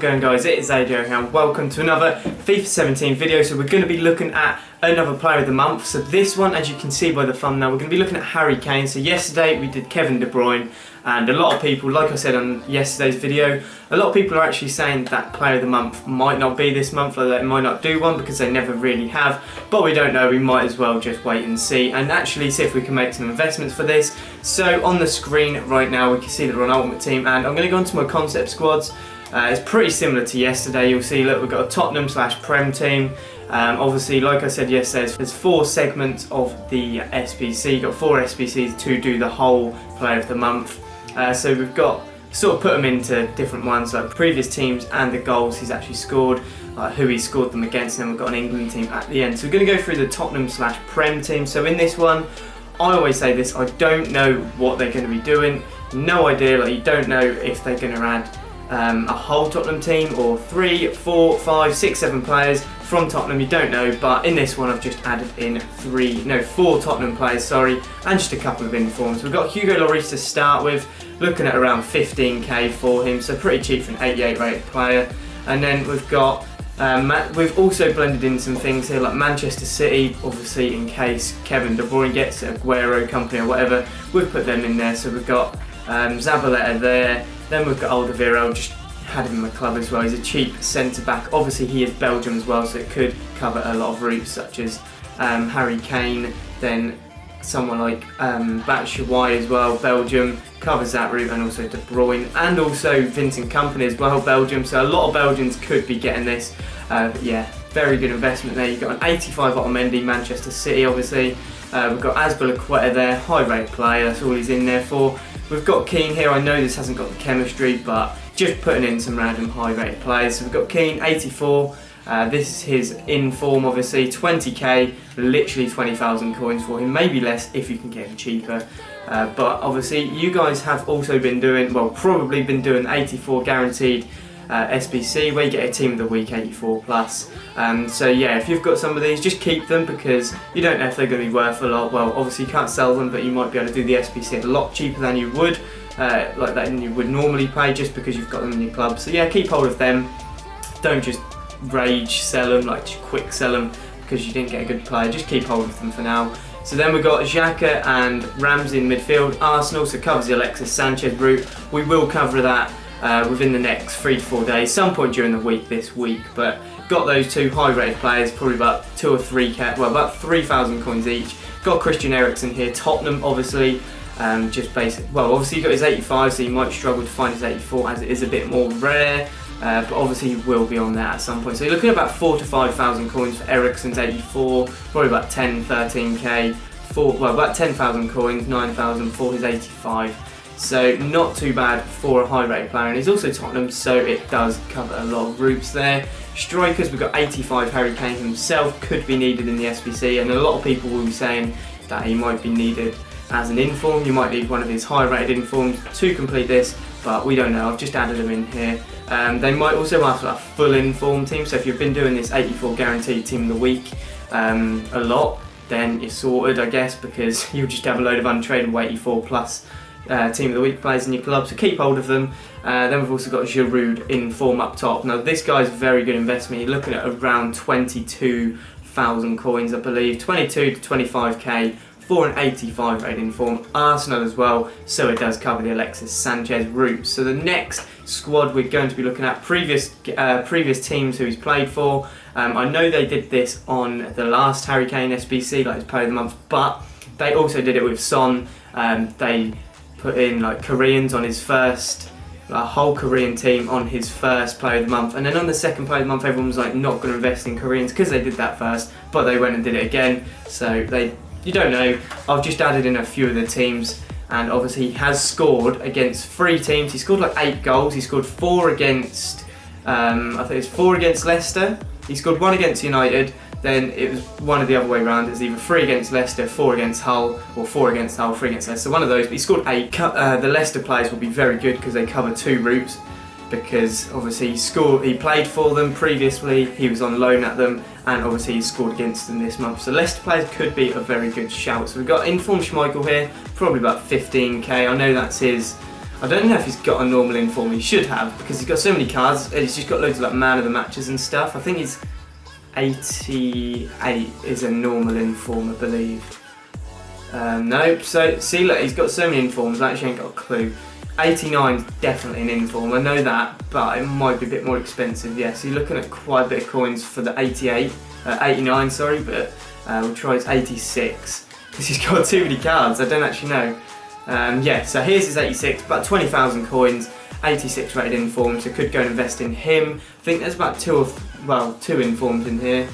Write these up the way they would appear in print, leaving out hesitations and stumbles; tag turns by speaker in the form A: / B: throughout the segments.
A: it going, guys? It is AJ here and welcome to another FIFA 17 video. So we're going to be looking at another player of the month. So this one, as you can see by the thumbnail, we're going to be looking at Harry Kane. So yesterday we did Kevin De Bruyne, and a lot of people, like I said on yesterday's video, a lot of people are actually saying that player of the month might not be this month, or they might not do one because they never really have. But we don't know, we might as well just wait and see and actually see if we can make some investments for this. So on the screen right now we can see that we're on Ultimate Team, and I'm going to go into my concept squads. It's pretty similar to yesterday. You'll see, look, we've got a Tottenham/Prem team. Obviously, like I said yesterday, there's 4 segments of the SBC. You've got 4 SBCs to do the whole player of the month. So we've got sort of put them into different ones, like previous teams and the goals he's actually scored, who he scored them against, and then we've got an England team at the end. So we're going to go through the Tottenham/Prem team. So in this one, I always say this, I don't know what they're going to be doing. No idea, like you don't know if they're going to add a whole Tottenham team or 3, 4, 5, 6, 7 players from Tottenham, you don't know, but in this one I've just added in 4 Tottenham players, sorry, and just a couple of informs. We've got Hugo Lloris to start with, looking at around 15k for him, so pretty cheap for an 88 rated player. And then we've got, we've also blended in some things here like Manchester City, obviously in case Kevin De Bruyne gets Aguero company or whatever, we've put them in there. So we've got Zabaleta there, then we've got Alderweireld, just had him in my club as well. He's a cheap centre back. Obviously he is Belgium as well, so it could cover a lot of routes such as Harry Kane, then someone like Batshuayi as well, Belgium, covers that route, and also De Bruyne, and also Vincent Kompany as well, Belgium. So a lot of Belgians could be getting this. Yeah, very good investment there. You've got an 85 Otamendi, Manchester City obviously. We've got Azpilicueta there, high rate player, that's all he's in there for. We've got Keane here. I know this hasn't got the chemistry, but just putting in some random high rated players. So we've got Keane, 84. This is his in form, obviously 20k, literally 20,000 coins for him, maybe less if you can get him cheaper. But obviously you guys have also been doing, well, probably been doing 84 guaranteed SBC, where you get a team of the week 84 plus. So yeah, if you've got some of these, just keep them because you don't know if they're going to be worth a lot. Well, obviously you can't sell them, but you might be able to do the SBC a lot cheaper than you would, like that you would normally pay, just because you've got them in your club. So yeah, keep hold of them. Don't just rage sell them, like just quick sell them because you didn't get a good player. Just keep hold of them for now. So then we've got Xhaka and Ramsey in midfield. Arsenal, so covers the Alexis Sanchez route. We will cover that within the next 3 to 4 days, some point during the week this week. But got those 2 high rated players, probably about 2 or 3k, well, about 3,000 coins each. Got Christian Eriksen here, Tottenham obviously. Just basic. Well, obviously you got his 85, so you might struggle to find his 84 as it is a bit more rare. But obviously he will be on that at some point. So you're looking at about 4,000 to 5,000 coins for Eriksen's 84, probably about 10, 13k, well, about 10,000 coins, 9,000 for his 85. So not too bad for a high rated player, and he's also Tottenham, so it does cover a lot of routes there. Strikers, we've got 85 Harry Kane himself, could be needed in the SBC, and a lot of people will be saying that he might be needed as an inform. You might need one of his high rated informs to complete this, but we don't know. I've just added them in here. They might also ask for a full inform team, so if you've been doing this 84 guaranteed team of the week a lot, then you're sorted, I guess, because you'll just have a load of untradeable 84 plus team of the week players in your club, so keep hold of them. Then we've also got Giroud in form up top. Now this guy's a very good investment. You're looking at around 22,000 coins, I believe, 22 to 25k for an 85 rated in form. Arsenal as well, so it does cover the Alexis Sanchez route. So the next squad we're going to be looking at previous teams who he's played for. I know they did this on the last Harry Kane SBC, like his player of the month, but they also did it with Son. They put in like Koreans on his first, a whole Korean team on his first player of the month, and then on the second player of the month everyone was like not going to invest in Koreans because they did that first, but they went and did it again. So you don't know. I've just added in a few of the teams, and obviously he has scored against 3 teams. He scored like 8 goals. He scored 4 against I think it was 4 against Leicester. He scored 1 against United. Then it was one of the other way around. It was either 3 against Leicester, 4 against Hull, or 4 against Hull, 3 against Leicester. One of those, but he scored 8. The Leicester players will be very good because they cover 2 routes. Because obviously he played for them previously, he was on loan at them, and obviously he scored against them this month. So Leicester players could be a very good shout. So we've got informed Schmeichel here, probably about 15k. I know that's his I don't know if he's got a normal inform. He should have, because he's got so many cards. He's just got loads of like man of the matches and stuff. I think he's 88 is a normal inform, I believe. Nope. So see, look, he's got so many informs. I actually ain't got a clue. 89 is definitely an inform. I know that, but it might be a bit more expensive. Yeah. So you're looking at quite a bit of coins for the 89. Sorry, but we'll try his 86 because he's got too many cards. I don't actually know. Yeah, so here's his 86, about 20,000 coins, 86 rated informs, so could go and invest in him. I think there's about two informs in here,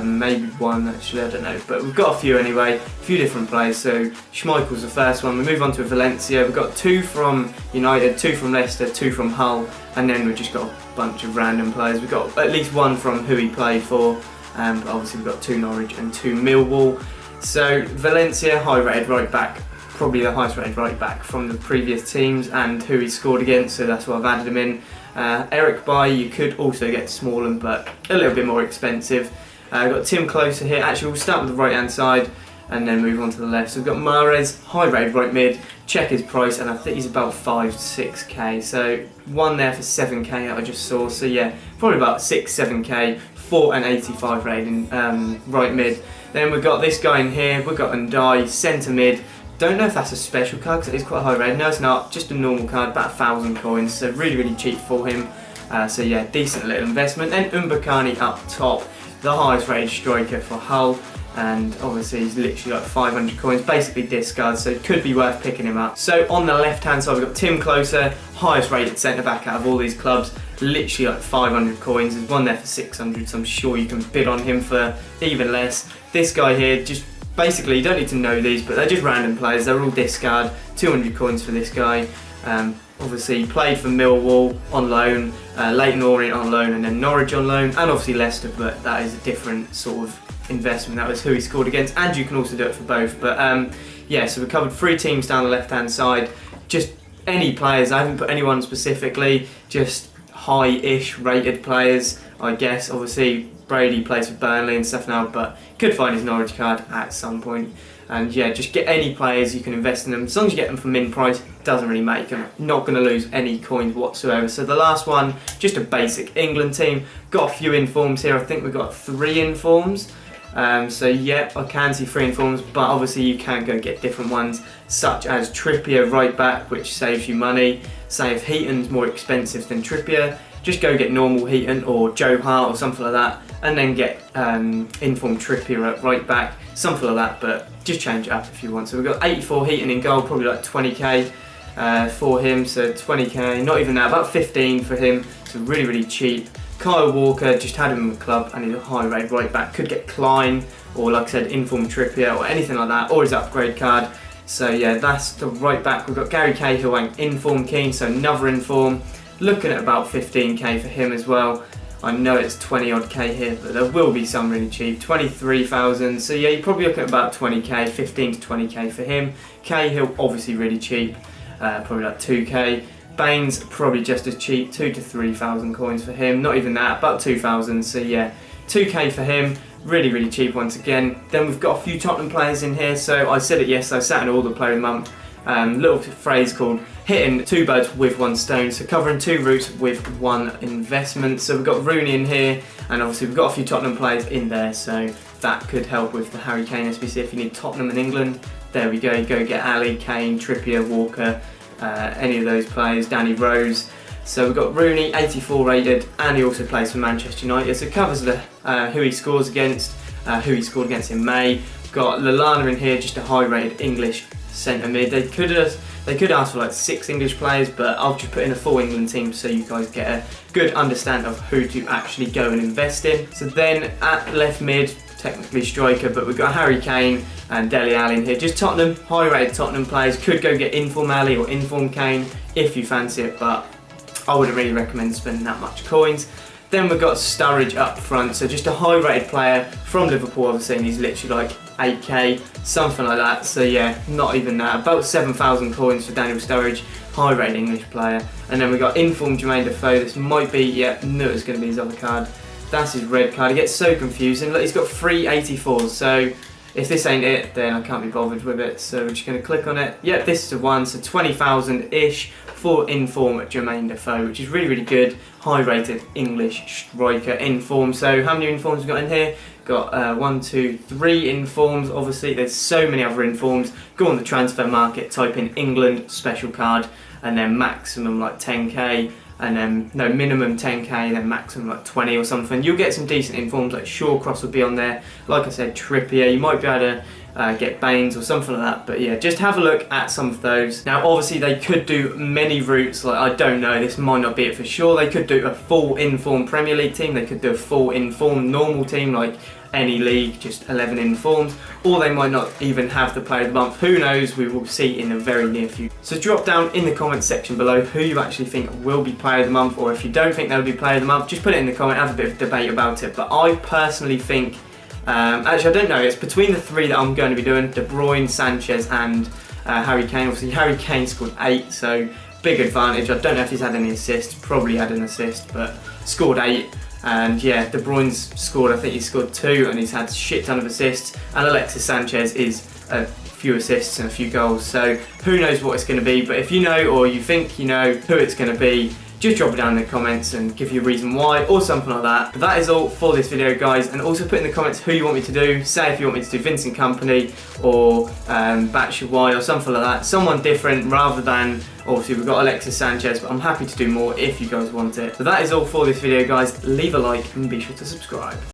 A: maybe one actually, I don't know, but we've got a few anyway, a few different players. So Schmeichel's the first one. We move on to Valencia. We've got 2 from United, 2 from Leicester, 2 from Hull, and then we've just got a bunch of random players. We've got at least 1 from who he played for, but obviously we've got 2 Norwich and 2 Millwall. So Valencia, high rated right back, probably the highest rated right back from the previous teams and who he scored against, so that's why I've added him in. Eric Bailly, you could also get Smallham, but a little bit more expensive. Got Tim Closer here. Actually, we'll start with the right hand side and then move on to the left. So we've got Mahrez, high rated right mid, check his price, and I think he's about 5 to 6k. So one there for 7k that I just saw, so yeah, probably about 6-7k for an 85 rating right mid. Then we've got this guy in here, we've got Ndai, centre mid. Don't know if that's a special card because it is quite high rated. No, it's not, just a normal card, about 1,000 coins, so really cheap for him. So yeah, decent little investment. Then Mbakani up top, the highest rated striker for Hull, and obviously he's literally like 500 coins, basically discard, so it could be worth picking him up. So on the left hand side we've got Tim Closer, highest rated centre back out of all these clubs, literally like 500 coins. There's one there for 600, so I'm sure you can bid on him for even less. This guy here, just basically, you don't need to know these, but they're just random players. They're all discard. 200 coins for this guy. Obviously, he played for Millwall on loan, Leyton Orient on loan, and then Norwich on loan, and obviously Leicester, but that is a different sort of investment. That was who he scored against, and you can also do it for both. But yeah, so we covered 3 teams down the left-hand side. Just any players. I haven't put anyone specifically, just high-ish rated players, I guess. Obviously, Brady plays for Burnley and stuff now, but could find his Norwich card at some point. And yeah, just get any players, you can invest in them. As long as you get them for min price, doesn't really make them. Not going to lose any coins whatsoever. So the last one, just a basic England team. Got a few informs here. I think we've got 3 informs. So yeah, I can see 3 informs, but obviously you can go get different ones, such as Trippier right back, which saves you money. Say if Heaton's more expensive than Trippier, just go get normal Heaton or Joe Hart or something like that, and then get informed Trippier at right back, something like that, but just change it up if you want. So we've got 84 Heaton in goal, probably like 20k for him, so 20k, not even that, about 15 for him, so really cheap. Kyle Walker, just had him in the club and he's a high rated right back. Could get Klein or, like I said, informed Trippier or anything like that, or his upgrade card. So yeah, that's the right back. We've got Gary Cahill and inform Keane, so another inform. Looking at about 15k for him as well. I know it's 20 odd k here, but there will be some really cheap. 23,000, so yeah, you're probably looking at about 20k, 15 to 20k for him. Cahill, obviously really cheap, probably like 2k. Baines, probably just as cheap, 2 to 3,000 coins for him. Not even that, about 2,000, so yeah, 2k for him. Really cheap once again. Then we've got a few Tottenham players in here, so I said it yesterday, I sat in all the player of the month. Little phrase called hitting 2 birds with 1 stone, so covering 2 routes with 1 investment. So we've got Rooney in here, and obviously we've got a few Tottenham players in there, so that could help with the Harry Kane SBC if you need Tottenham in England. There we go, go get Ali, Kane, Trippier, Walker, any of those players, Danny Rose. So we've got Rooney, 84 rated, and he also plays for Manchester United, so it covers the who he scores against, who he scored against in May. We've got Lallana in here, just a high rated English centre mid. They could ask for like 6 English players, but I'll just put in a full England team so you guys get a good understanding of who to actually go and invest in. So then at left mid, technically striker, but we've got Harry Kane and Dele Alli in here. Just Tottenham, high rated Tottenham players. Could go get inform Ali or inform Kane if you fancy it, but I wouldn't really recommend spending that much coins. Then we've got Sturridge up front, so just a high rated player from Liverpool, obviously, and he's literally like 8k, something like that. So yeah, not even that, about 7,000 coins for Daniel Sturridge, high rated English player. And then we've got informed Jermaine Defoe. This might be, yeah, no, it's going to be his other card. That's his red card. It gets so confusing. Look, he's got 3 84s, so if this ain't it, then I can't be bothered with it. So we're just going to click on it. Yep, this is the one. So 20,000-ish for in-form Jermaine Defoe, which is really, really good. High-rated English striker in form. So how many informs we got in here? Got 1, 2, 3 informs. Obviously, there's so many other informs. Go on the transfer market, type in England special card, and then maximum like 10k, and then no, minimum 10k, then maximum like 20 or something. You'll get some decent informs, like Shawcross will be on there. Like I said, Trippier. You might be able to get Baines or something like that, but yeah, just have a look at some of those. Now obviously they could do many routes, like I don't know, this might not be it for sure. They could do a full inform Premier League team, they could do a full inform normal team like any league, just 11 informs, or they might not even have the player of the month. Who knows, we will see in the very near future. So drop down in the comments section below who you actually think will be player of the month, or if you don't think they'll be player of the month, just put it in the comment, have a bit of debate about it. But I personally think, actually I don't know, it's between the three that I'm going to be doing, De Bruyne, Sanchez and Harry Kane. Obviously Harry Kane scored 8, so big advantage. I don't know if he's had any assists, probably had an assist, but scored 8. And yeah, De Bruyne's scored, I think he scored 2, and he's had a shit ton of assists. And Alexis Sanchez is a few assists and a few goals. So who knows what it's going to be, but if you know, or you think you know who it's going to be, just drop it down in the comments and give you a reason why or something like that. But that is all for this video, guys, and also put in the comments who you want me to do. Say if you want me to do Vincent Kompany or Batshuayi or something like that, someone different rather than, obviously we've got Alexis Sanchez, but I'm happy to do more if you guys want it. But that is all for this video, guys. Leave a like and be sure to subscribe.